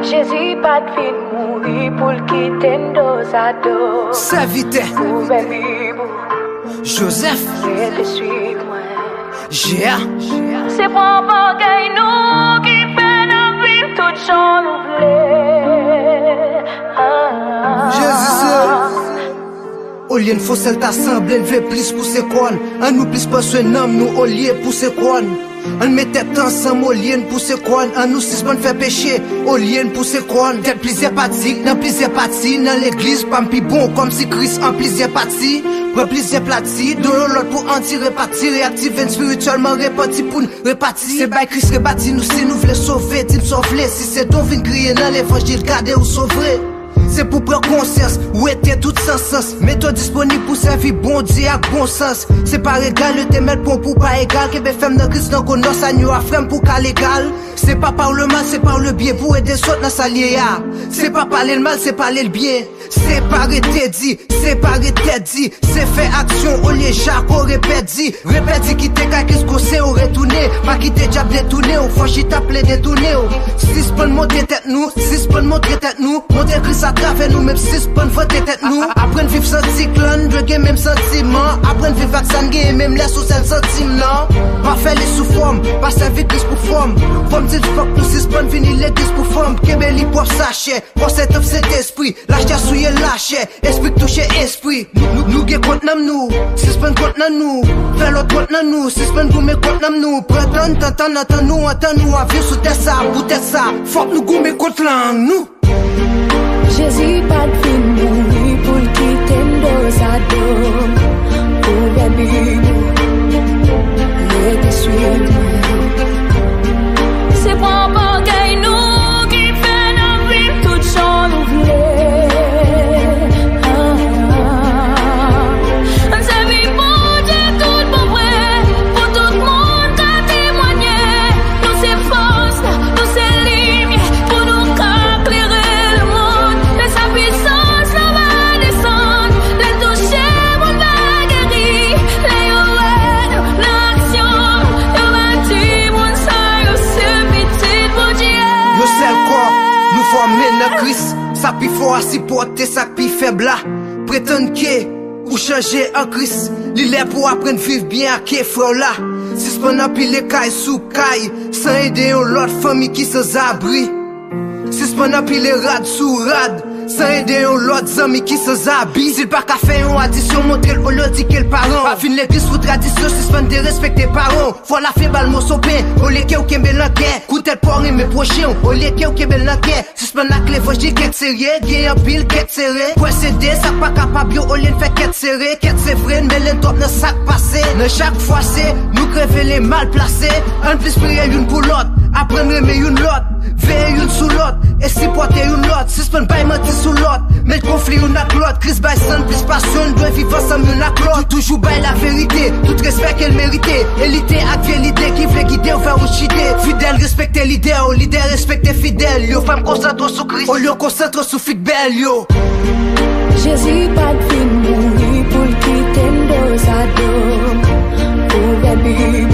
Jésus pas de fin mourir pour le quitter dos à dos. Ça vite. Joseph. Je te suis moi. J'ai. C'est pour bagaille nous qui fait la vie tout gens Jésus. Au lieu de fausser t'assembler, veut plus pour ses couronnes. On nous plus pas ce nom, nous au lieu pour ses couronnes. On met tête ensemble au lieu pour ses couronnes. On nous suspend faire péché au lieu pour ses couronnes. Quel plaisir pratique, dans plaisir parti, dans l'église, pas plus bon comme si Christ en plaisir parti. Prends plaisir plati, de l'autre pour anti-répartir, réactiver spirituellement réparti pour nous répartir. C'est by Christ réparti, nous si nous voulons sauver, type sauver. Si c'est ton vin crier dans l'évangile, gardez ou sauver. C'est pour prendre conscience, où était tout sans sens. Mets-toi disponible pour servir bon Dieu avec bon sens. C'est pas égal, le témètre pour pas égal. Que femme dans Christ, dans qu'on a sa nuit à frère pour qu'à l'égal. C'est pas par le mal, c'est par le bien pour aider autres dans sa liéa. C'est pas parler le mal, c'est parler le bien. Séparer t'es dit, séparer t'es dit. C'est fait action, au lieu Jacques, au répète dit. Répète dit qui t'es qu'à qu'est-ce qu'on sait au retourner. Pas qui t'es déjà détourné, au franchi t'appelé détourné. Si c'est pas monter tête nous, si c'est pas montrer tête nous. Monter Christ à travers nous, même si c'est pas voter tête nous. Apprendre vivre sans cyclone, de même sentiment. Apprendre vivre avec sangue, même les sous seul sentiment. Pas faire les sous forme, pas servir plus pour forme. Forme dit fuck nous, si c'est pas fini l'église pour forme. Kébeli pour sachet, pour cet homme cet esprit. Lâche souiller lâcher, esprit toucher esprit. Nous gué contre nous, si c'est pas contre nous. Fais l'autre contre nous, si c'est pas gourmet contre nous. Prétendre, attends nous, à vivre sous tête ça, pour tête ça. Faut que nous gourmet contre nous. Jésus pas de fin mourir pour le quitter dos à dos. Pour la Bible, je te suis. C'est pour bagaille nous qui fait la vie tout gens nous voulons. C'est vie pour Dieu tout pour vrai, pour tout le monde qu'à témoigner. Nous c'est force, nous c'est lumière, pour nous éclairer le monde. Mais sa puissance là va descendre, les toucher mon va guérir. Les yoènes, l'action, yo bâti mon sang, yo c'est petit pour Dieu. Yo c'est quoi, nous formons dans Christ. Ça pi fort à supporter, ça pi faible là. Prétendre que, ou changer en Christ. L'il est pour apprendre vivre bien à qui frère là. Si c'est pas n'a pile les cailles sous cailles, sans aider l'autre famille qui sans abri. Si c'est pas n'a pile les rad sous rad, sans aider l'autre amis qui sans habit. S'il pas qu'à faire une addition, montrer au lieu dit quel parent. Pas fin l'église sous tradition, si c'est pas de respecter parents. Faut la faire balle mon sopé, au lieu qu'au kembe l'enquête. Coûte le porc et mes prochains, au lieu qu'au kembe l'enquête. Si c'est pas n'a clé, faut dire qu'être sérieux, gagne un pile, qu'être serré. Pour céder, ça pas capable, au lieu de faire qu'être serré. Qu'être c'est vrai, mais l'entop dans sac passé. Dans chaque fois c'est, nous crever les mal placés. Un plus prier une pour l'autre, apprendre aimer une l'autre. Veiller une sous l'autre, et supporter une l'autre. Si c'est pas mentir sous l'autre, mais le conflit une avec l'autre. Chris Bison, plus passion, doit vivre ensemble une avec l'autre. Toujours bail la vérité, tout respect qu'elle méritait. Élité avec l'idée qui voulait guider ou faire chiter. Fidèle, respecter l'idée, au leader, respecter fidèle. Yo, femme concentre sur Christ, au lieu concentre sur fidèle, yo. Jésus pas de fin mourir pour le quitter dos à dos. Pour la Bible,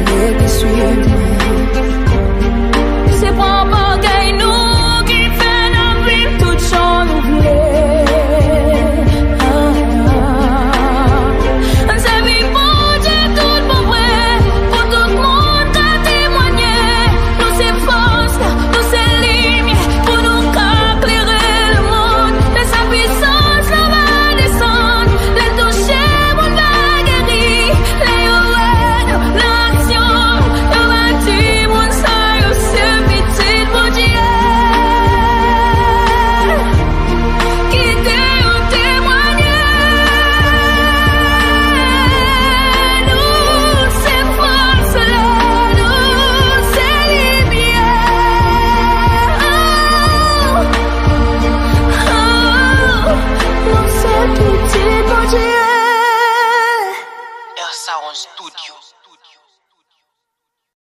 je te suis.